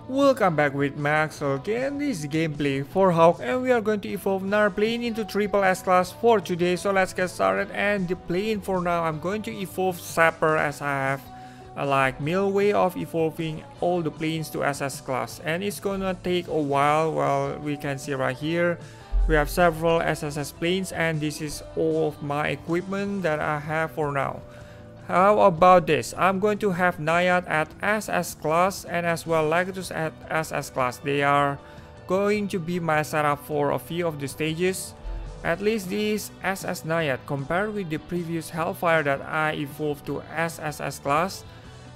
Welcome back with Axel again. This is gameplay for Hawk and we are going to evolve another plane into triple S class for today. So let's get started. And the plane for now, I'm going to evolve ZAPPER as I have a mill way of evolving all the planes to SS class. And it's gonna take a while. Well, we can see right here we have several SSS planes and this is all of my equipment that I have for now. How about this? I'm going to have Naiad at SS class and as well Legatus at SS class. They are going to be my setup for a few of the stages. At least this SS Naiad compared with the previous Hellfire that I evolved to SSS class.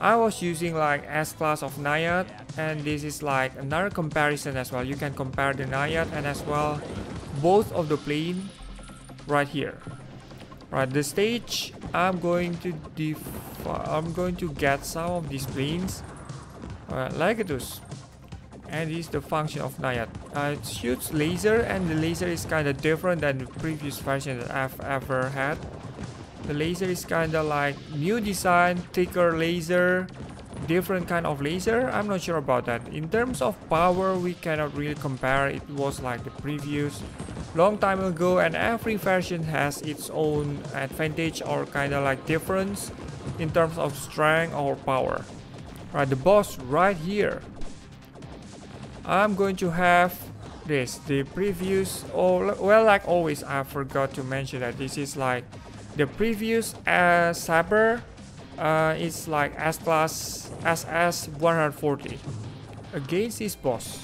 I was using S class of Naiad and this is another comparison as well. You can compare the Naiad and as well both of the plane right here. Right, the stage I'm going to get some of these planes. Legatus, and this is the function of Naiad. It shoots laser, and the laser is kind of different than the previous version that I've ever had. The laser is kind of new design, thicker laser, different kind of laser. I'm not sure about that. In terms of power, we cannot really compare. It was like the previous long time ago, and every version has its own advantage or kind of difference in terms of strength or power. Right, the boss right here. I'm going to have this. The previous, well, like always, I forgot to mention that this is the previous ZAPPER. It's S class SS 140 against this boss.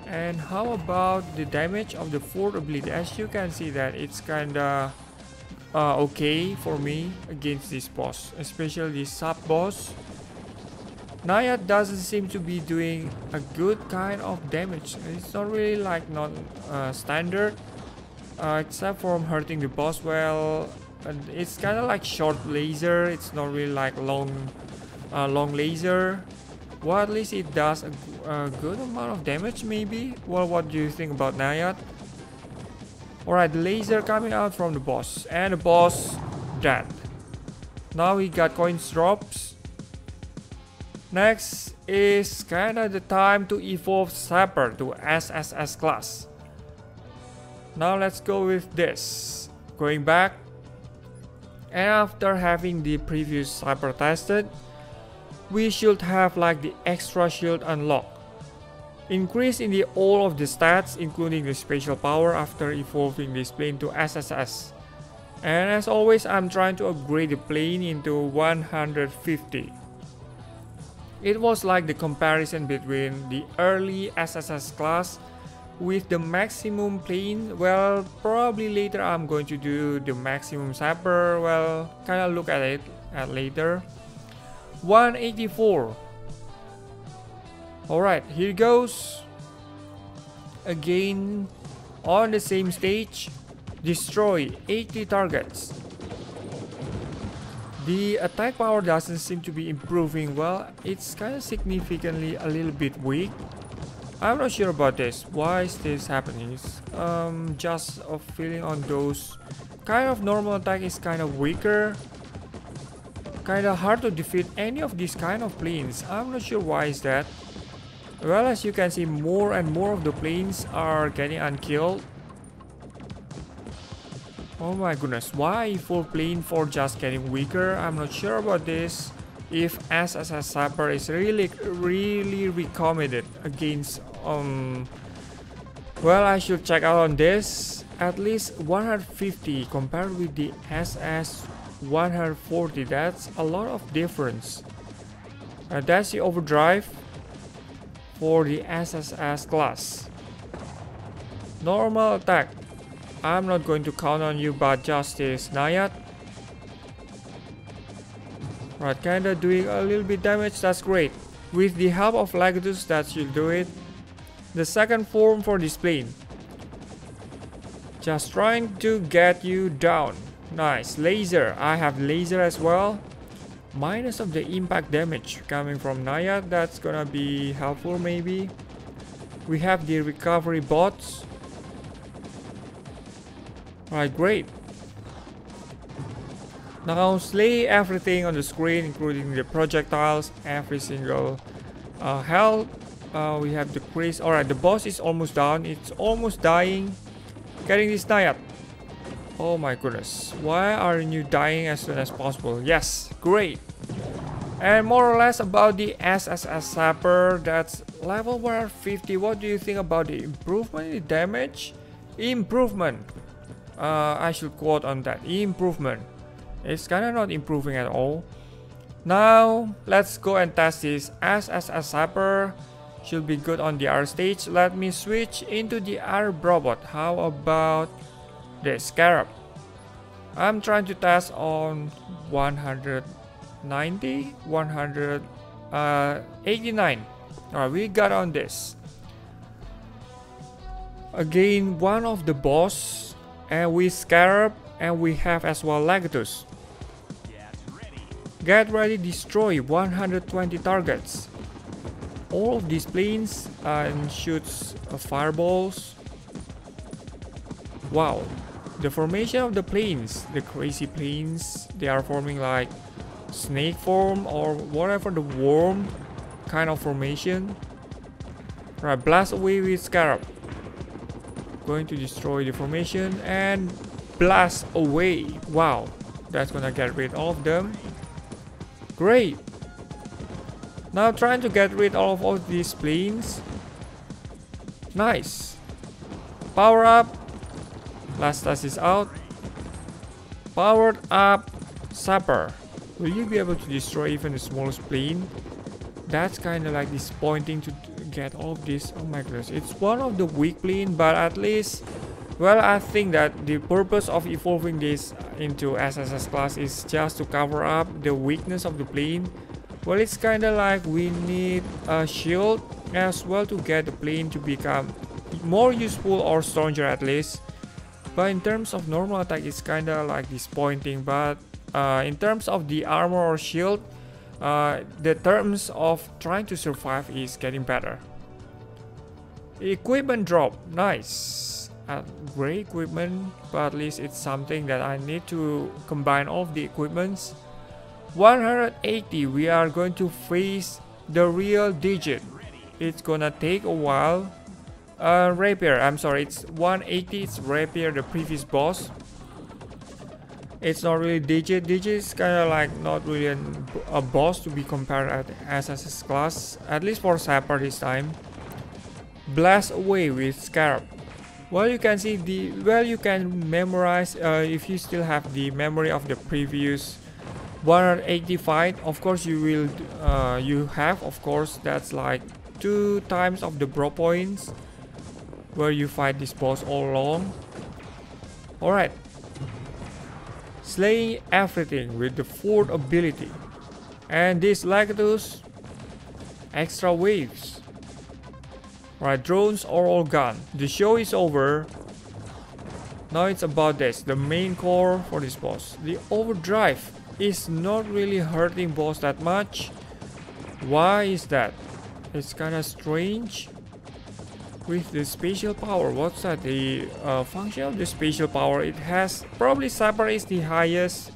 And how about the damage of the fourth ability? As you can see that it's kinda okay for me against this boss, especially this sub boss. Naiad doesn't seem to be doing a good kind of damage. It's not really standard, except from hurting the boss. Well, it's kind of short laser. It's not really long laser. Well, at least it does a good amount of damage, maybe. Well, what do you think about Naiad? Alright, the laser coming out from the boss. And the boss dead. Now we got coins drops. Next is kinda the time to evolve ZAPPER to SSS class. Now let's go with this. Going back. And after having the previous ZAPPER tested, we should have the extra shield unlock. Increase in all of the stats, including the special power after evolving this plane to SSS. And as always, I'm trying to upgrade the plane into 150. It was the comparison between the early SSS class with the maximum plane. Well, probably later I'm going to do the maximum ZAPPER. Well, kinda look at it later. 184. Alright, here goes. Again, on the same stage, destroy 80 targets. The attack power doesn't seem to be improving. Well, it's kind of significantly a little bit weak. I'm not sure about this. Why is this happening? It's just a feeling on those kind of normal attack is kind of weaker. Kinda hard to defeat any of these kind of planes. I'm not sure why is that. Well, as you can see, more and more of the planes are getting unkilled. Oh my goodness, why full plane for just getting weaker? I'm not sure about this. If SSS ZAPPER is really recommended against well, I should check out on this. At least 150 compared with the SS 140, that's a lot of difference. That's the overdrive for the SSS class. Normal attack, I'm not going to count on you, but Justice Naiad. Right, kinda doing a little bit damage, that's great. With the help of Legatus, that should do it. The second form for this plane. Just trying to get you down. Nice. Laser. I have laser as well. Minus of the impact damage coming from Naiad. That's gonna be helpful maybe. We have the recovery bots. Alright, great. Now slay everything on the screen, including the projectiles, every single health. We have decreased. Alright, the boss is almost down. It's almost dying. Getting this Nayat. Oh my goodness. Why aren't you dying as soon as possible? Yes, great. And more or less about the SSS Zapper. That's level 150. What do you think about the improvement in damage? Improvement. I should quote on that. Improvement. It's kind of not improving at all. Now, let's go and test this. SSS Zapper should be good on the R stage. Let me switch into the R robot. How about the Scarab? I'm trying to test on 190, 189. Alright, we got on this. Again, one of the boss, and we Scarab, and we have as well Legatus. Get ready, destroy 120 targets. All of these planes and shoots fireballs. Wow, the formation of the planes, the crazy planes, they are forming like snake form or whatever, the worm kind of formation. Right, blast away with Scarab. Going to destroy the formation and blast away. Wow, that's gonna get rid of them. Great. Now trying to get rid of all these planes. Nice. Power up. Last task is out. Powered up Zapper. Will you be able to destroy even the smallest plane? That's kind of like disappointing to get all of this. Oh my goodness. It's one of the weak plane, but at least, well, I think that the purpose of evolving this into SSS class is just to cover up the weakness of the plane. Well, it's kind of like we need a shield as well to get the plane to become more useful or stronger at least. But in terms of normal attack, it's kind of like disappointing. But in terms of the armor or shield, the terms of trying to survive is getting better. Equipment drop, nice. Great equipment, but at least it's something that I need to combine all of the equipments. 180, we are going to face the real digit. It's gonna take a while. Rapier, I'm sorry, it's 180, it's Rapier, the previous boss. It's not really digit. Digit is kind of like not really a boss to be compared at SSS class, at least for Zapper this time. Blast away with Scarab. Well, you can see you can memorize if you still have the memory of the previous 180 fight. Of course, you will you have, of course, that's like 2 times of the bro points where you fight this boss all along. Alright. Slaying everything with the 4th ability. And this Legatus, extra waves. Alright, drones are all gone. The show is over. Now it's about this, the main core for this boss. The overdrive is not really hurting boss that much. Why is that? It's kind of strange. With the spatial power, what's that? The function of the spatial power, it has probably Zapper is the highest,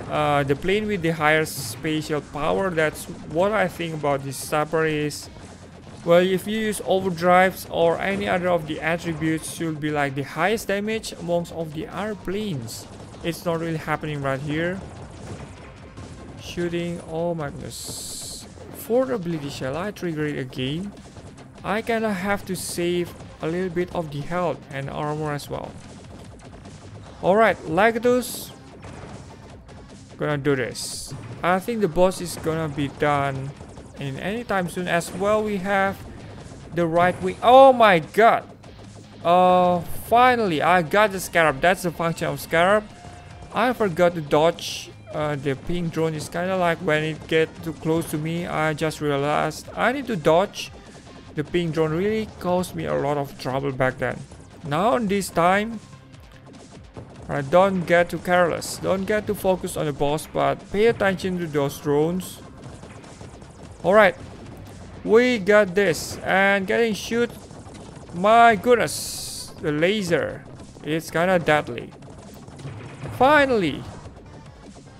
the plane with the highest spatial power. That's what I think about this Zapper is. Well, if you use overdrives or any other of the attributes, should be like the highest damage amongst of the other planes. It's not really happening right here. Shooting, oh my goodness. 4th ability, shall I trigger it again? I kinda have to save a little bit of the health and armor as well. Alright, Legatus. Gonna do this. I think the boss is gonna be done in any time soon as well. We have the right wing. Oh my god. Finally I got the Scarab. That's the function of Scarab. I forgot to dodge. The pink drone is kinda like when it gets too close to me, I just realized I need to dodge. The pink drone really caused me a lot of trouble back then. Now this time, don't get too careless. Don't get too focused on the boss, but pay attention to those drones. Alright, we got this. And getting shoot. My goodness, the laser. It's kinda deadly. Finally,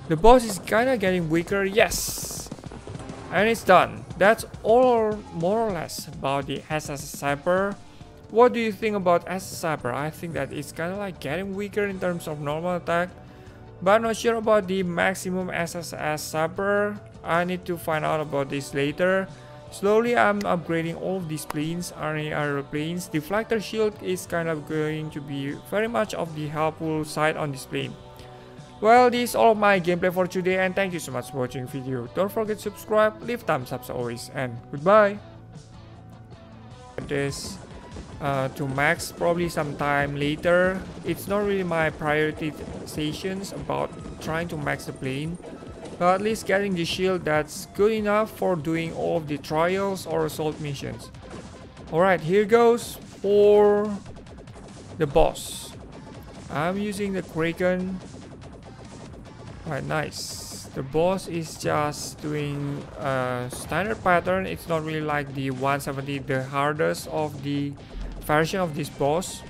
the boss is kinda getting weaker. Yes. And it's done. That's all more or less about the SSS ZAPPER. What do you think about SSS ZAPPER? I think that it's kind of like getting weaker in terms of normal attack, but I'm not sure about the maximum SSS ZAPPER. I need to find out about this later. Slowly I'm upgrading all of these planes, aeroplanes. Deflector shield is kind of going to be very much of the helpful side on this plane. Well, this is all of my gameplay for today, and thank you so much for watching the video. Don't forget to subscribe, leave thumbs up as always, and goodbye. This to max probably sometime later. It's not really my prioritizations about trying to max the plane, but at least getting the shield that's good enough for doing all of the trials or assault missions. Alright, here goes for the boss. I'm using the Kraken. Alright, nice. The boss is just doing a standard pattern. It's not really like the 170, the hardest of the version of this boss.